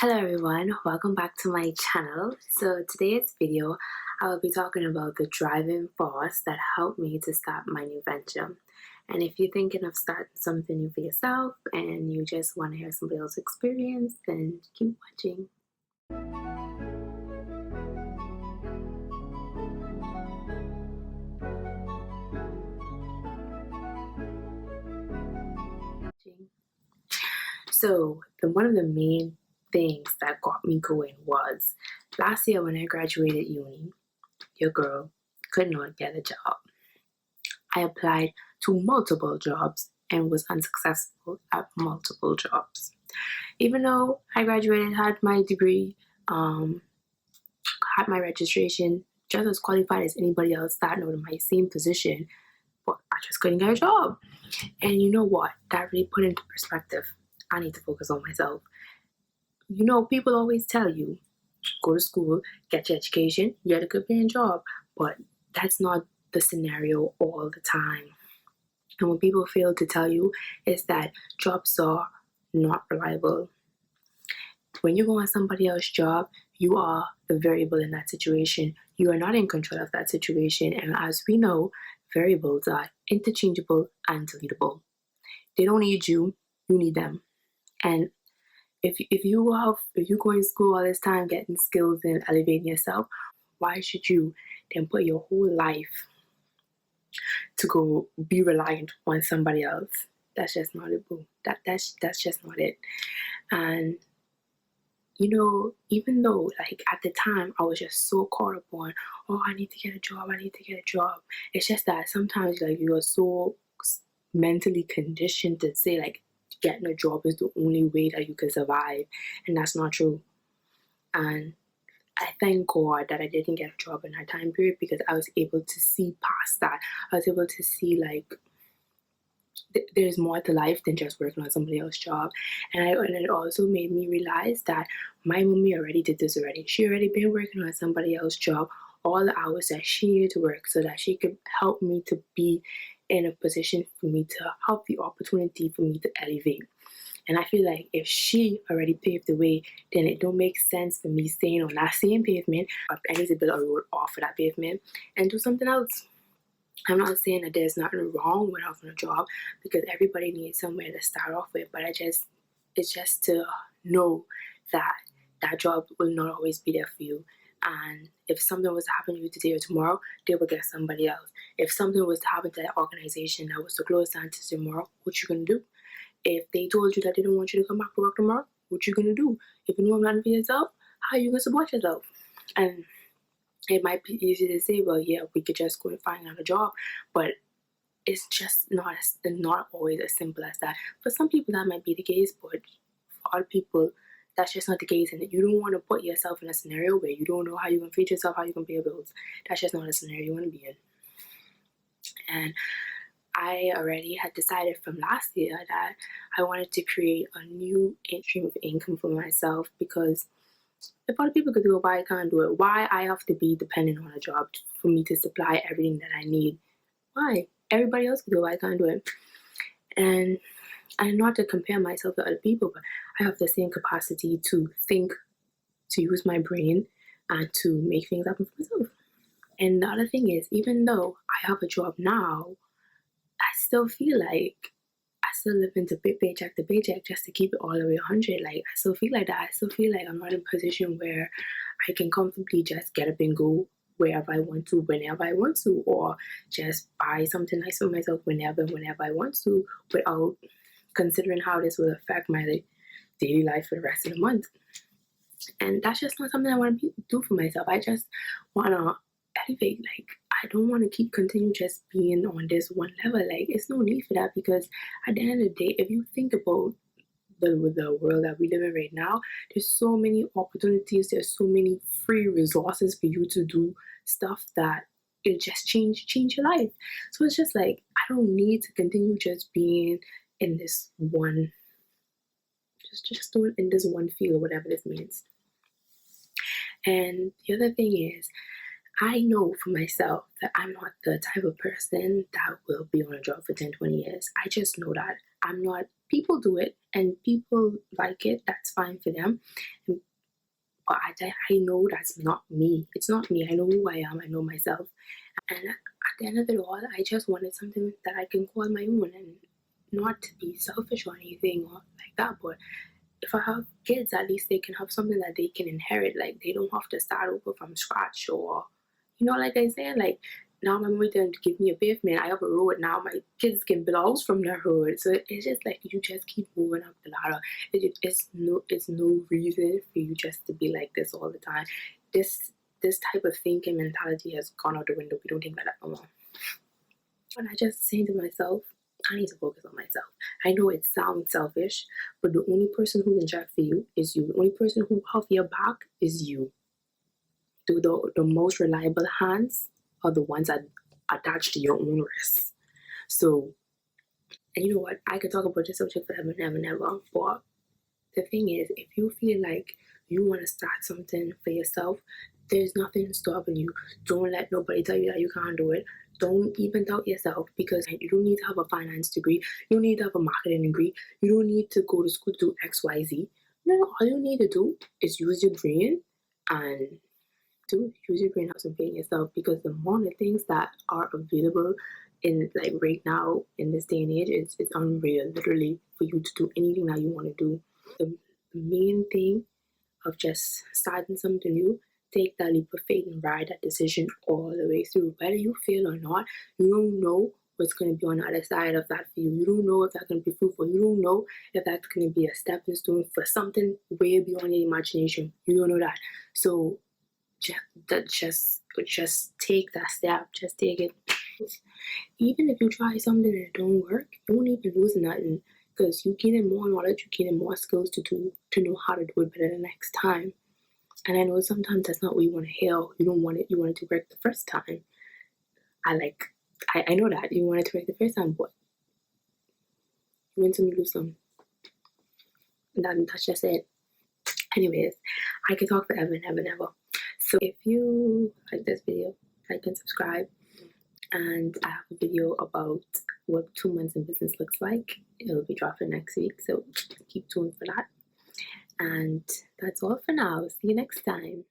Hello everyone, welcome back to my channel. So today's video, I will be talking about the driving force that helped me to start my new venture. And if you're thinking of starting something new for yourself and you just want to hear somebody else's experience, then keep watching. So one of the main things that got me going was last year when I graduated uni, your girl could not get a job. I applied to multiple jobs and was unsuccessful at multiple jobs. Even though I graduated, had my degree, had my registration, just as qualified as anybody else starting out in my same position, but I just couldn't get a job. And you know what? That really put into perspective. I need to focus on myself. You know, people always tell you, go to school, get your education, get a good paying job, but that's not the scenario all the time. And what people fail to tell you is that jobs are not reliable. When you go on somebody else's job, you are the variable in that situation. You are not in control of that situation. And as we know, variables are interchangeable and deletable. They don't need you, you need them. And if you go in school all this time getting skills and elevating yourself, why should you then put your whole life to go be reliant on somebody else? That's just not it, boo. That's just not it. And you know, even though like at the time I was just so caught up on, oh, I need to get a job, I need to get a job. It's just that sometimes like you are so mentally conditioned to say like getting a job is the only way that you can survive, and that's not true. And I thank God that I didn't get a job in that time period because I was able to see past that. I was able to see like there's more to life than just working on somebody else's job. And it also made me realize that my mommy already did this already. She already been working on somebody else's job all the hours that she needed to work so that she could help me to be in a position for me to have the opportunity for me to elevate. And I feel like if she already paved the way, then it don't make sense for me staying on that same pavement. I need to build a road off of that pavement and do something else. I'm not saying that there's nothing wrong with having a job because everybody needs somewhere to start off with, but it's just to know that that job will not always be there for you. And if something was to happen to you today or tomorrow, they will get somebody else. If something was to happen to that organization that was to close down to tomorrow, what you gonna do? If they told you that they don't want you to come back to work tomorrow, what you gonna do? If you know nothing for yourself, how you gonna support yourself? And it might be easy to say, well, yeah, we could just go and find another job, but it's just not always as simple as that. For some people, that might be the case, but for other people, that's just not the case. And you don't want to put yourself in a scenario where you don't know how you can feed yourself, how you can pay your bills. That's just not a scenario you want to be in. And I already had decided from last year that I wanted to create a new stream of income for myself because if other people could do it, why I can't do it? Why I have to be dependent on a job for me to supply everything that I need? Why? Everybody else can do it, why I can't do it? And not to compare myself to other people, but I have the same capacity to think, to use my brain, and to make things happen for myself. And the other thing is, even though I have a job now, I still feel like I still live into paycheck to paycheck just to keep it all the way 100. Like, I still feel like that. I still feel like I'm not in a position where I can comfortably just get up and go wherever I want to, whenever I want to, or just buy something nice for myself whenever I want to, without considering how this will affect my daily life for the rest of the month. And that's just not something I want to do for myself. I just want to elevate. Like, I don't want to keep continue just being on this one level. Like, it's no need for that because at the end of the day, if you think about the world that we live in right now, there's so many opportunities, there's so many free resources for you to do stuff that it just change your life. So it's just like I don't need to continue just being in this one just doing in this one field, whatever this means. And the other thing is I know for myself that I'm not the type of person that will be on a job for 10, 20 years. I just know that I'm not people do it and people like it. That's fine for them. But I know that's not me. It's not me. I know who I am. I know myself. And at the end of it all, I just wanted something that I can call my own and not to be selfish or anything or like that. But if I have kids, at least they can have something that they can inherit. Like they don't have to start over from scratch or, like I said, like now my mother didn't give me a pavement. I have a road now. My kids can build a house from the road. So it's just like you just keep moving up the ladder. It's no reason for you just to be like this all the time. This type of thinking mentality has gone out the window. We don't think like that no more. And I just saying to myself, I need to focus on myself. I know it sounds selfish, but the only person who's in check for you is you. The only person who have your back is you. The most reliable hands are the ones that attached to your own wrists. So, and you know what? I could talk about this subject forever and ever and ever. But the thing is, if you feel like you want to start something for yourself, there's nothing stopping you. Don't let nobody tell you that you can't do it. Don't even doubt yourself, because you don't need to have a finance degree. You don't need to have a marketing degree. You don't need to go to school to do XYZ. No, all you need to do is use your brain and use your brain, have some faith in yourself, because the amount of things that are available in like right now in this day and age, it's unreal, literally, for you to do anything that you want to do. The main thing of just starting something new, take that leap of faith and ride that decision all the way through. Whether you fail or not, you don't know what's going to be on the other side of that for you. You don't know if that's going to be fruitful. You don't know if that's going to be a stepping stone for something way beyond your imagination. You don't know that. So just take that step. Just take it. Even if you try something and it don't work, you won't even lose nothing, because you getting more knowledge, you getting more skills to know how to do it better the next time. And I know sometimes that's not what you want to hear. You don't want it. You want it to work the first time. I know that you want it to work the first time, but you win some, you lose some. And that's just it. Anyways, I can talk forever and ever and ever. So if you like this video, like and subscribe. And I have a video about what 2 months in business looks like. It'll be dropping next week, so keep tuned for that. And that's all for now. See you next time.